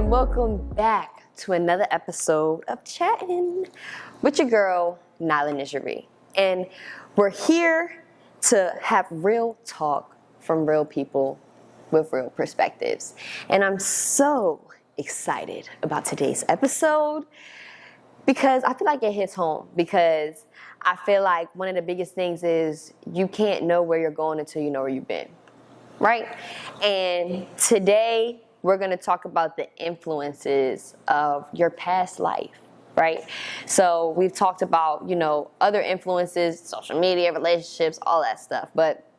and welcome back to another episode of Chatting with your girl, Nyla Nijari. And we're here to have real talk from real people with real perspectives. And I'm so excited about today's episode because I feel like it hits home, because I feel like one of the biggest things is you can't know where you're going until you know where you've been, right? And today we're going to talk about the influences of your past life, right? So we've talked about, other influences, social media, relationships, all that stuff. But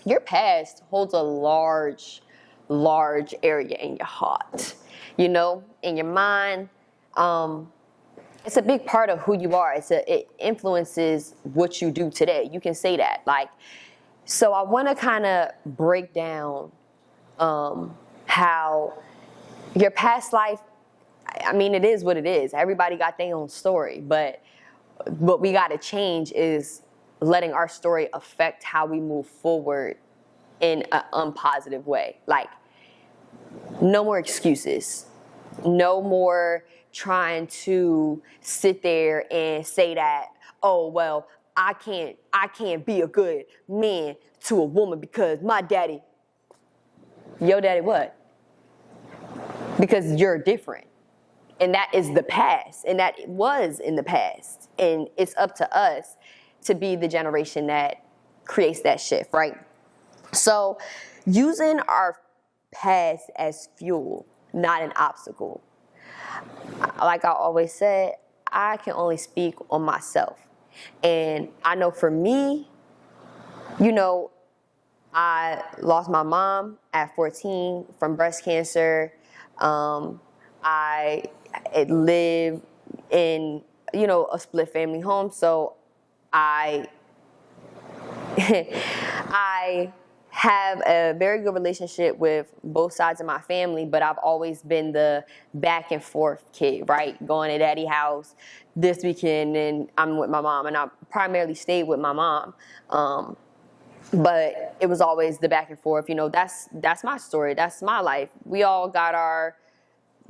your past holds a large area in your heart, in your mind. It's a big part of who you are. It influences what you do today. You can say that. So I want to kind of break down how your past life, it is what it is. Everybody got their own story, but what we got to change is letting our story affect how we move forward in an unpositive way. No more excuses. No more trying to sit there and say that, oh, well, I can't be a good man to a woman because my daddy. Your daddy what? Because you're different. And that is the past. And that was in the past. And it's up to us to be the generation that creates that shift, right? So using our past as fuel, not an obstacle. Like I always said, I can only speak on myself. And I know for me, I lost my mom at 14 from breast cancer. I live in, a split family home. So I have a very good relationship with both sides of my family, but I've always been the back and forth kid, right? Going to daddy's house this weekend and I'm with my mom, and I primarily stayed with my mom. But it was always the back and forth. That's my story. That's my life. We all got our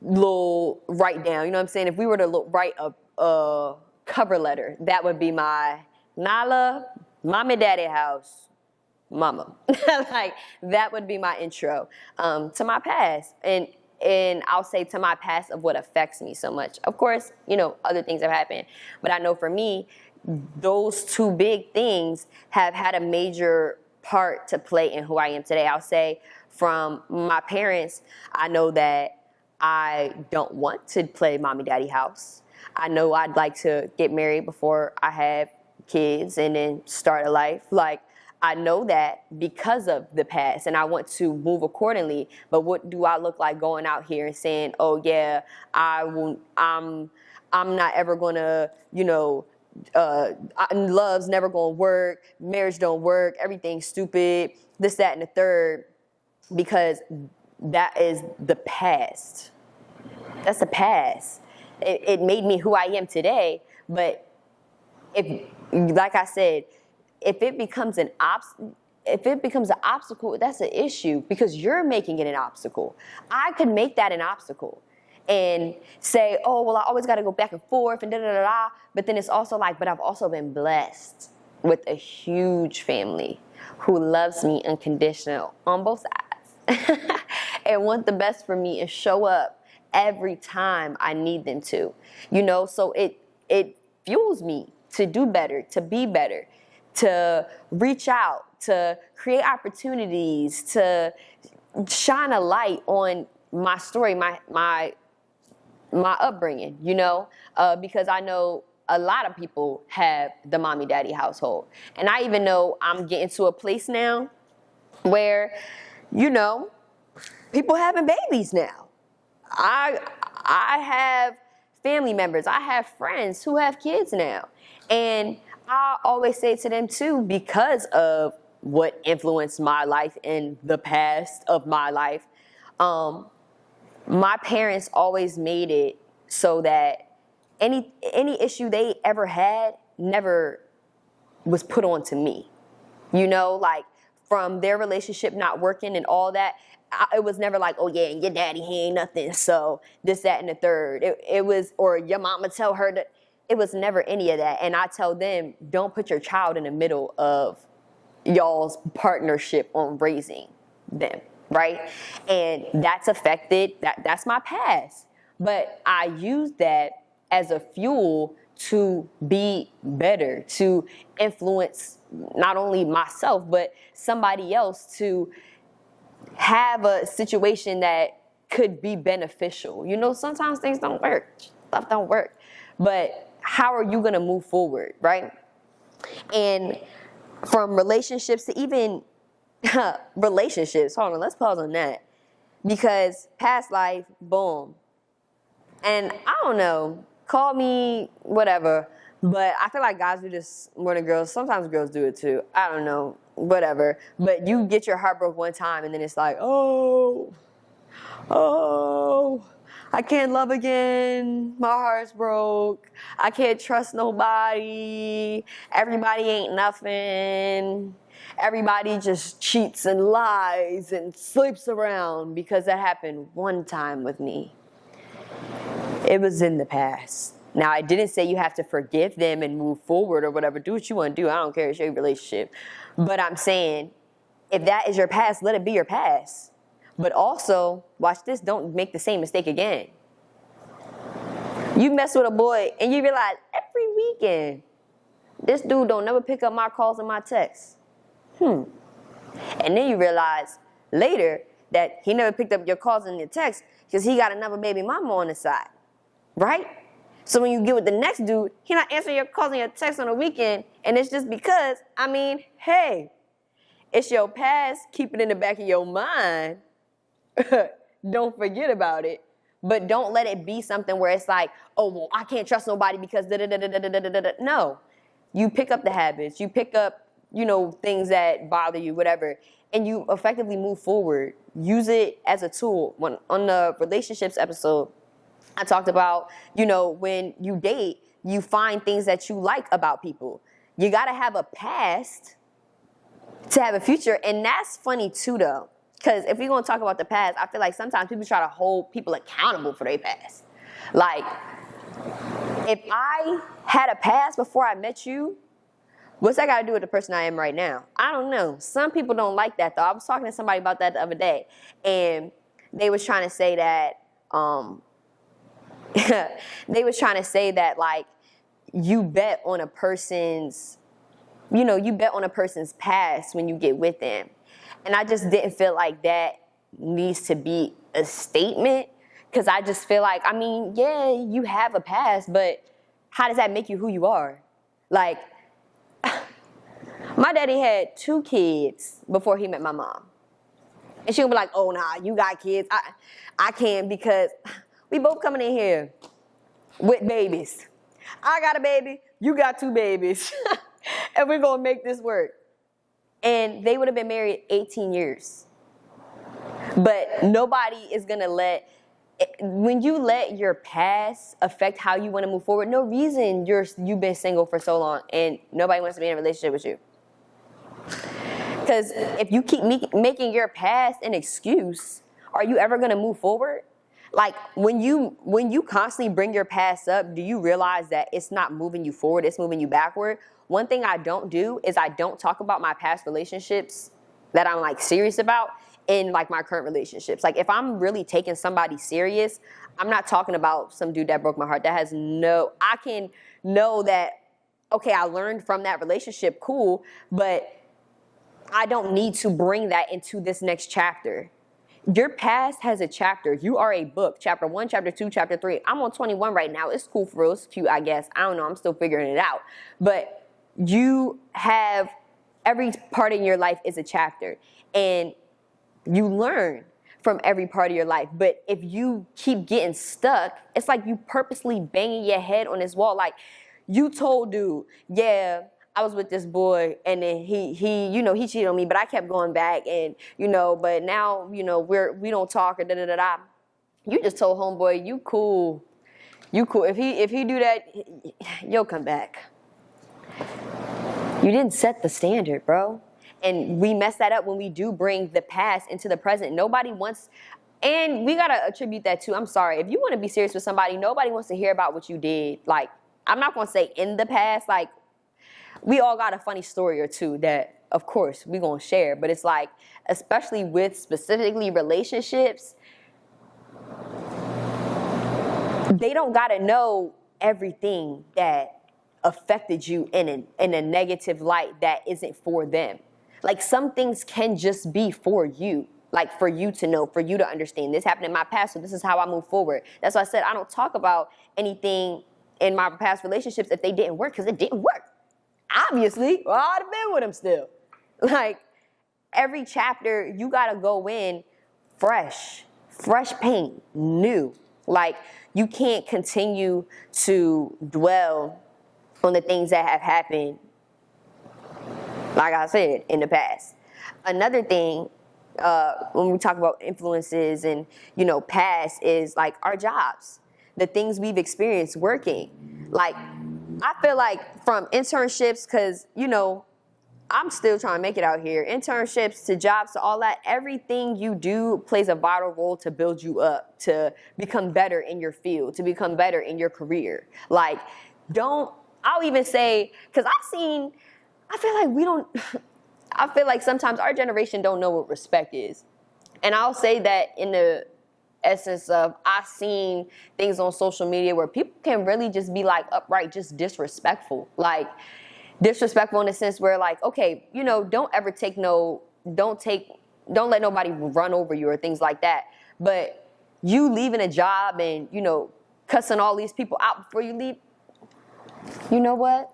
little write down. You know what I'm saying? If we were to write a cover letter, that would be my Nyla, mommy, daddy house, mama. That would be my intro to my past. And I'll say to my past of what affects me so much. Of course, other things have happened. But I know for me, those two big things have had a major part to play in who I am today. I'll say from my parents, I know that I don't want to play mommy daddy house. I know I'd like to get married before I have kids and then start a life. I know that because of the past, and I want to move accordingly. But what do I look like going out here and saying, oh yeah, I'm not ever gonna, love's never gonna work, marriage don't work, everything's stupid, this, that, and the third, because that is the past. That's the past. It made me who I am today, but like I said, if it becomes an obstacle, that's an issue because you're making it an obstacle. I could make that an obstacle and say, oh, well, I always got to go back and forth and da-da-da-da. But then it's also but I've also been blessed with a huge family who loves me unconditional on both sides and want the best for me and show up every time I need them to, so it fuels me to do better, to be better, to reach out, to create opportunities, to shine a light on my story, my upbringing, because I know a lot of people have the mommy daddy household. And I even know I'm getting to a place now where, people having babies now. I have family members, I have friends who have kids now. And I always say to them too, because of what influenced my life in the past of my life, my parents always made it so that any issue they ever had never was put on to me. from their relationship not working and all that, it was never like, oh yeah, and your daddy, he ain't nothing, so this, that, and the third. It was, or your mama tell her that. It was never any of that. And I tell them, don't put your child in the middle of y'all's partnership on raising them, right? And that's affected, that's my past. But I use that as a fuel to be better, to influence not only myself, but somebody else to have a situation that could be beneficial. You know, sometimes things don't work, stuff don't work, but how are you gonna move forward, right? And from relationships to even relationships, hold on, let's pause on that. Because past life, boom. And I don't know, call me whatever, but I feel like guys do this more than girls. Sometimes girls do it too. I don't know, whatever. But you get your heart broke one time and then it's like, oh, I can't love again. My heart's broke. I can't trust nobody. Everybody ain't nothing. Everybody just cheats and lies and sleeps around because that happened one time with me. It was in the past. Now, I didn't say you have to forgive them and move forward or whatever. Do what you want to do. I don't care. It's your relationship. But I'm saying, if that is your past, let it be your past. But also, watch this, don't make the same mistake again. You mess with a boy and you realize every weekend, this dude don't never pick up my calls and my texts. And then you realize later that he never picked up your calls and your texts because he got another baby mama on the side, right? So when you get with the next dude, he not answering your calls and your texts on the weekend, and it's just because, hey, it's your past, keep it in the back of your mind. Don't forget about it, but don't let it be something where it's like, oh, well, I can't trust nobody because da-da-da-da-da-da-da-da. No, you pick up the habits, you pick up, things that bother you, whatever, and you effectively move forward. Use it as a tool. When on the relationships episode, I talked about, when you date, you find things that you like about people. You got to have a past to have a future, and that's funny too, though. Because if we're going to talk about the past, I feel like sometimes people try to hold people accountable for their past. Like, if I had a past before I met you, what's that got to do with the person I am right now? I don't know. Some people don't like that, though. I was talking to somebody about that the other day, and they was trying to say that, like, you bet on a person's, you bet on a person's past when you get with them. And I just didn't feel like that needs to be a statement, because I just feel like, yeah, you have a past, but how does that make you who you are? Like, my daddy had 2 kids before he met my mom. And she would be like, oh, nah, you got kids. I can't, because we both coming in here with babies. I got a baby, you got 2 babies. And we're going to make this work. And they would have been married 18 years. But nobody is going to when you let your past affect how you want to move forward, no reason you've been single for so long and nobody wants to be in a relationship with you. Because if you keep making your past an excuse, are you ever going to move forward? Like, when you constantly bring your past up, do you realize that it's not moving you forward, it's moving you backward? One thing I don't do is I don't talk about my past relationships that I'm, like, serious about in, like, my current relationships. Like, if I'm really taking somebody serious, I'm not talking about some dude that broke my heart. I can know that, okay, I learned from that relationship, cool, but I don't need to bring that into this next chapter. Your past has a chapter. You are a book. Chapter 1, Chapter 2, Chapter 3. I'm on 21 right now. It's cool for real. It's cute, I guess. I don't know. I'm still figuring it out. But you have, every part in your life is a chapter. And you learn from every part of your life. But if you keep getting stuck, it's like you purposely banging your head on this wall. Like, you told dude, yeah, I was with this boy, and then he cheated on me, but I kept going back, and, but now, we don't talk, or da-da-da-da. You just told homeboy, you cool. If he do that, you'll come back. You didn't set the standard, bro. And we mess that up when we do bring the past into the present. Nobody wants, and we gotta attribute that to, I'm sorry, if you wanna be serious with somebody, nobody wants to hear about what you did. Like, I'm not gonna say in the past, like, we all got a funny story or two that, of course, we gonna share, but it's like, especially with specifically relationships, they don't gotta know everything that affected you in a negative light that isn't for them. Like, some things can just be for you, like for you to know, for you to understand. This happened in my past, so this is how I move forward. That's why I said I don't talk about anything in my past relationships if they didn't work, because it didn't work. Obviously, well, I'd have been with him still. Like, every chapter, you gotta go in fresh paint, new. Like, you can't continue to dwell on the things that have happened, like I said, in the past. Another thing, when we talk about influences and, past, is like our jobs, the things we've experienced working. Like, I feel like from internships, because, I'm still trying to make it out here, internships to jobs to all that, everything you do plays a vital role to build you up, to become better in your field, to become better in your career. Like, I'll even say, because I feel like sometimes our generation don't know what respect is. And I'll say that in the essence of, I've seen things on social media where people can really just be like upright, just disrespectful. Like, disrespectful in the sense where, like, okay, don't let nobody run over you or things like that. But you leaving a job and, cussing all these people out before you leave, you know what?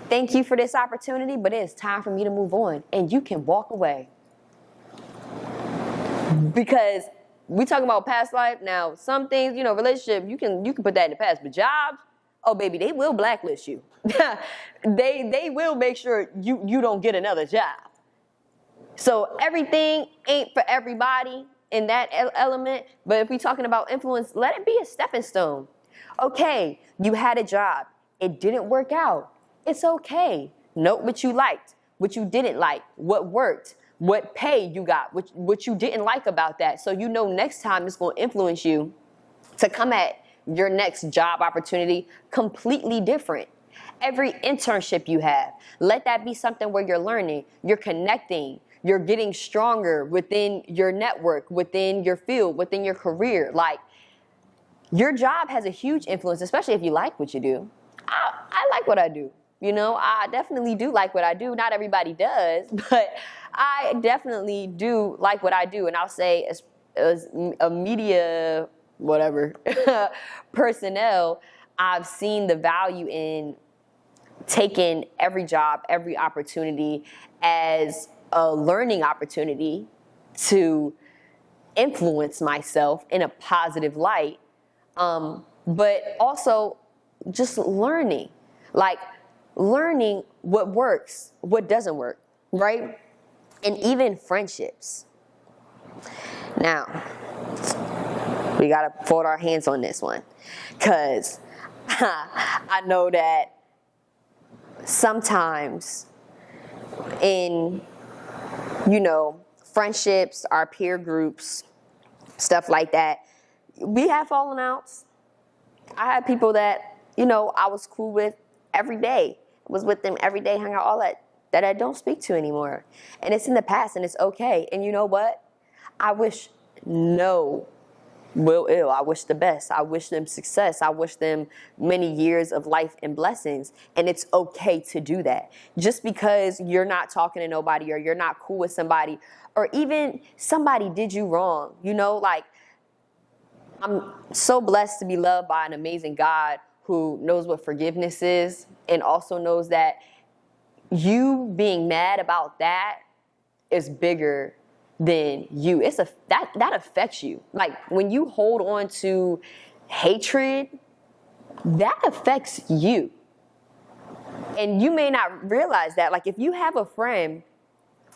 Thank you for this opportunity, but it's time for me to move on. And you can walk away. Because we talking about past life. Now, some things, relationship, you can put that in the past. But jobs, oh, baby, they will blacklist you. they will make sure you don't get another job. So everything ain't for everybody in that element. But if we're talking about influence, let it be a stepping stone. Okay, you had a job. It didn't work out. It's okay. Note what you liked, what you didn't like, what worked, what pay you got, what you didn't like about that. So next time it's going to influence you to come at your next job opportunity completely different. Every internship you have, let that be something where you're learning, you're connecting, you're getting stronger within your network, within your field, within your career. Like, your job has a huge influence, especially if you like what you do. I like what I do. I definitely do like what I do. Not everybody does, but I definitely do like what I do. And I'll say, as a media, whatever, personnel, I've seen the value in taking every job, every opportunity as a learning opportunity to influence myself in a positive light, but also just learning. Like, learning what works, what doesn't work, right? And even friendships. Now, we gotta fold our hands on this one, because I know that sometimes in, friendships, our peer groups, stuff like that, we have fallen outs. I had people that, I was cool with every day, was with them every day, hung out, all that I don't speak to anymore. And it's in the past, and it's okay. And you know what? I wish no ill. I wish the best. I wish them success. I wish them many years of life and blessings. And it's okay to do that. Just because you're not talking to nobody, or you're not cool with somebody, or even somebody did you wrong, like, I'm so blessed to be loved by an amazing God who knows what forgiveness is, and also knows that you being mad about that is bigger than you. That affects you. Like, when you hold on to hatred, that affects you. And you may not realize that. Like, if you have a friend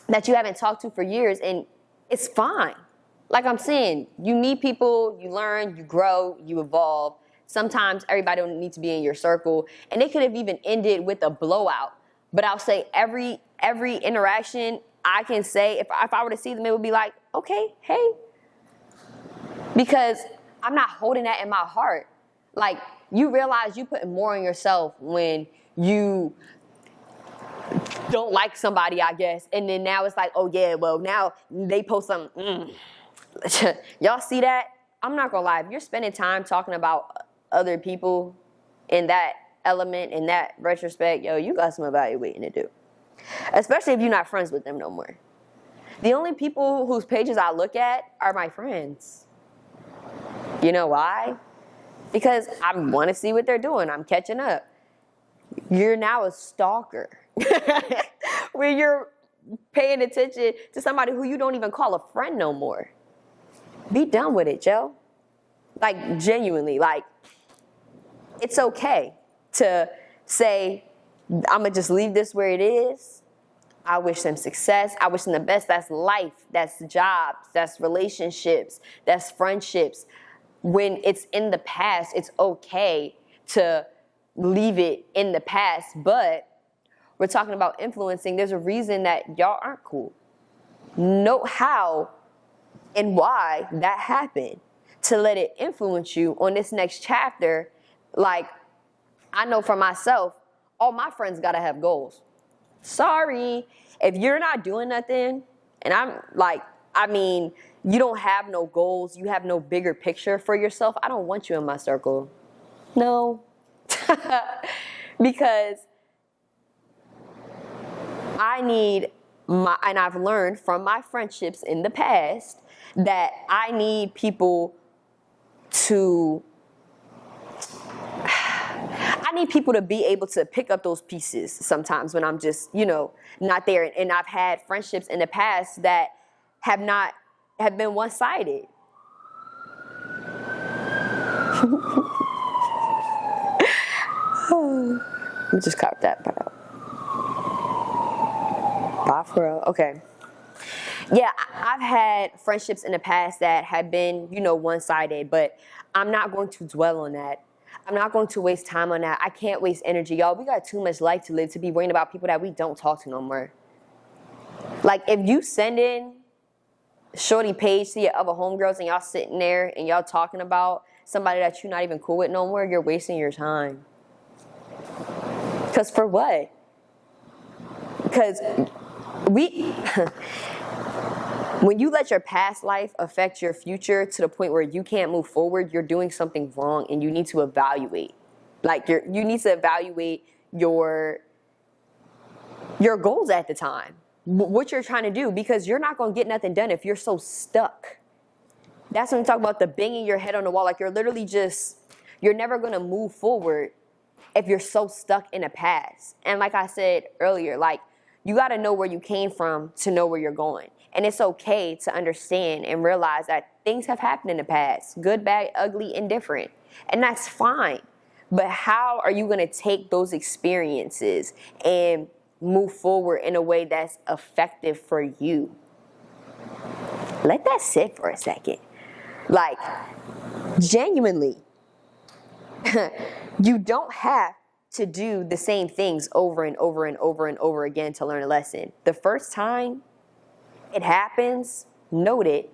that you haven't talked to for years, and it's fine. Like I'm saying, you meet people, you learn, you grow, you evolve. Sometimes everybody don't need to be in your circle. And they could have even ended with a blowout. But I'll say every every interaction I can say, if I were to see them, it would be like, okay, hey. Because I'm not holding that in my heart. Like, you realize you putting more on yourself when you don't like somebody, I guess. And then now it's like, oh yeah, well now they post something. Y'all see that? I'm not gonna lie, if you're spending time talking about other people in that element, in that retrospect, yo, you got some evaluating to do. Especially if you're not friends with them no more. The only people whose pages I look at are my friends. You know why? Because I want to see what they're doing. I'm catching up. You're now a stalker. Where you're paying attention to somebody who you don't even call a friend no more. Be done with it, Joe. Like, genuinely, like, it's okay to say, I'm gonna just leave this where it is. I wish them success. I wish them the best. That's life. That's jobs. That's relationships. That's friendships. When it's in the past, it's okay to leave it in the past. But we're talking about influencing. There's a reason that y'all aren't cool. Note how and why that happened to let it influence you on this next chapter. Like, I know for myself, all my friends gotta have goals. Sorry, if you're not doing nothing, and I'm like, I mean, you don't have no goals, you have no bigger picture for yourself, I don't want you in my circle. No. Because I need and I've learned from my friendships in the past that I need people to be able to pick up those pieces sometimes when I'm just, not there. And I've had friendships in the past that have been one-sided. Let me just cut that part out. Bye for real. Okay. Yeah, I've had friendships in the past that have been, one-sided, but I'm not going to dwell on that. I'm not going to waste time on that. I can't waste energy. Y'all, we got too much life to live to be worrying about people that we don't talk to no more. Like, if you send in shorty page to your other homegirls and y'all sitting there and y'all talking about somebody that you're not even cool with no more, you're wasting your time. Because for what? Because when you let your past life affect your future to the point where you can't move forward, you're doing something wrong and you need to evaluate. Like, you need to evaluate your goals at the time, what you're trying to do, because you're not going to get nothing done if you're so stuck. That's when we talk about the banging your head on the wall. Like, you're never going to move forward if you're so stuck in the past. And like I said earlier, like, you got to know where you came from to know where you're going. And it's okay to understand and realize that things have happened in the past, good, bad, ugly, indifferent. And that's fine. But how are you going to take those experiences and move forward in a way that's effective for you? Let that sit for a second. Like, genuinely, you don't have to do the same things over and over and over and over again to learn a lesson. The first time it happens, note it,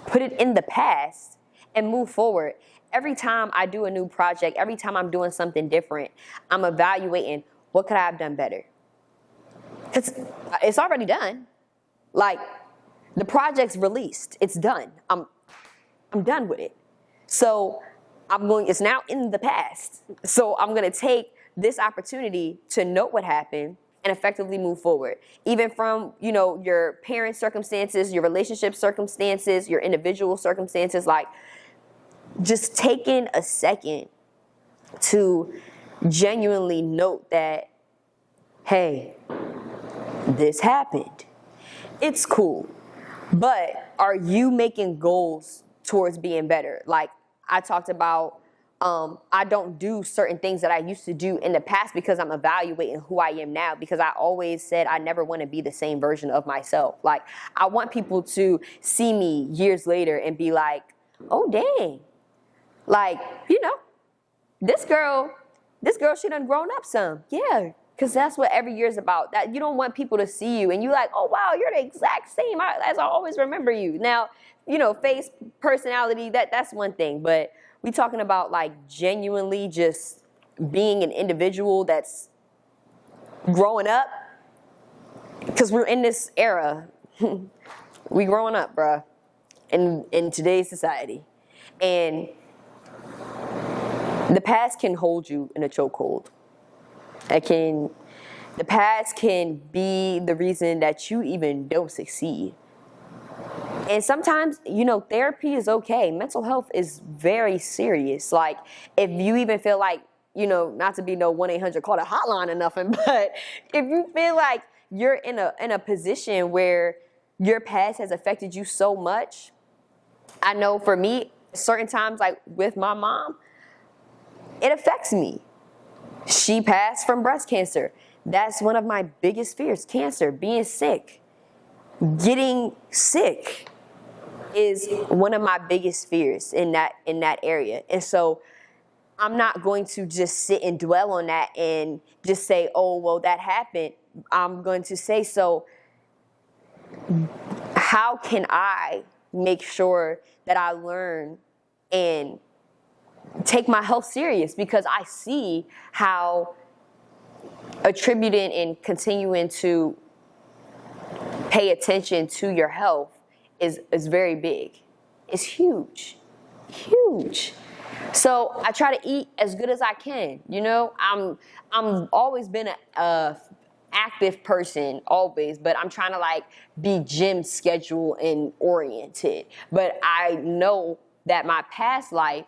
put it in the past, and move forward. Every time I do a new project, every time I'm doing something different, I'm evaluating, what could I have done better? Because it's already done. Like, the project's released. It's done. I'm done with it. So it's now in the past. So I'm going to take this opportunity to note what happened and effectively move forward. Even from, your parents' circumstances, your relationship circumstances, your individual circumstances, like, just taking a second to genuinely note that, hey, this happened. It's cool. But are you making goals towards being better? Like I talked about, I don't do certain things that I used to do in the past because I'm evaluating who I am now, because I always said I never want to be the same version of myself. Like, I want people to see me years later and be like, oh, dang. Like, this girl, she done grown up some. Yeah, Because that's what every year is about. That you don't want people to see you and you like, oh wow, you're the exact same as I always remember you. Now, face, personality, that's one thing, but we talking about like genuinely just being an individual that's growing up, because we're in this era. We growing up, bruh, in today's society. And the past can hold you in a chokehold. The past can be the reason that you even don't succeed. And sometimes, therapy is okay. Mental health is very serious. Like, if you even feel like, not to be no 1-800 call a hotline or nothing, but if you feel like you're in a position where your past has affected you so much, I know for me, certain times, like with my mom, it affects me. She passed from breast cancer. That's one of my biggest fears, cancer, being sick. Getting sick is one of my biggest fears in that area. And so I'm not going to just sit and dwell on that and just say, oh, well, that happened. I'm going to say, so how can I make sure that I learn and take my health serious? Because I see how attributing and continuing to pay attention to your health is very big. It's huge, huge. So I try to eat as good as I can. I'm always been a active person, always, but I'm trying to like be gym schedule and oriented. But I know that my past life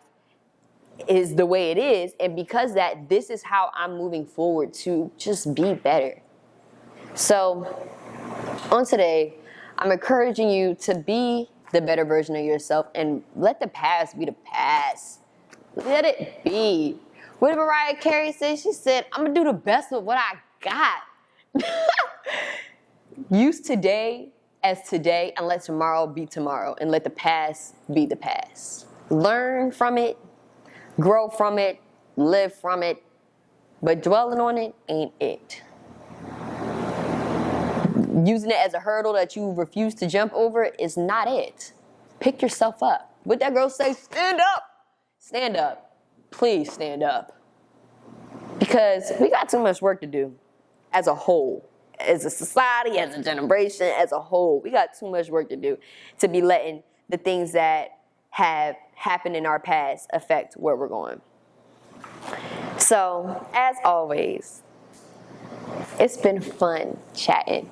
is the way it is, and because that, this is how I'm moving forward to just be better. So on today, I'm encouraging you to be the better version of yourself and let the past be the past. Let it be. What did Mariah Carey say? She said, I'm gonna do the best with what I got. Use today as today and let tomorrow be tomorrow, and let the past be the past. Learn from it, grow from it, live from it, but dwelling on it ain't it. Using it as a hurdle that you refuse to jump over is not it. Pick yourself up. What that girl say? Stand up. Stand up. Please stand up. Because we got too much work to do as a whole. As a society, as a generation, as a whole. We got too much work to do to be letting the things that have happened in our past affect where we're going. So, as always, it's been fun chatting.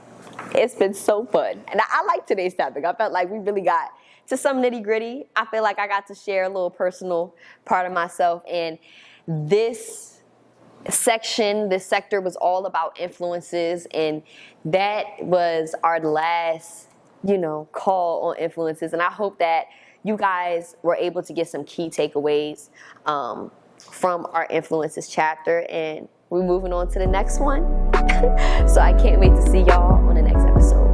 It's been so fun. And I like today's topic. I felt like we really got to some nitty gritty. I feel like I got to share a little personal part of myself. And this sector was all about influences. And that was our last, call on influences. And I hope that you guys were able to get some key takeaways from our influences chapter. And we're moving on to the next one. So I can't wait to see y'all on the next episode.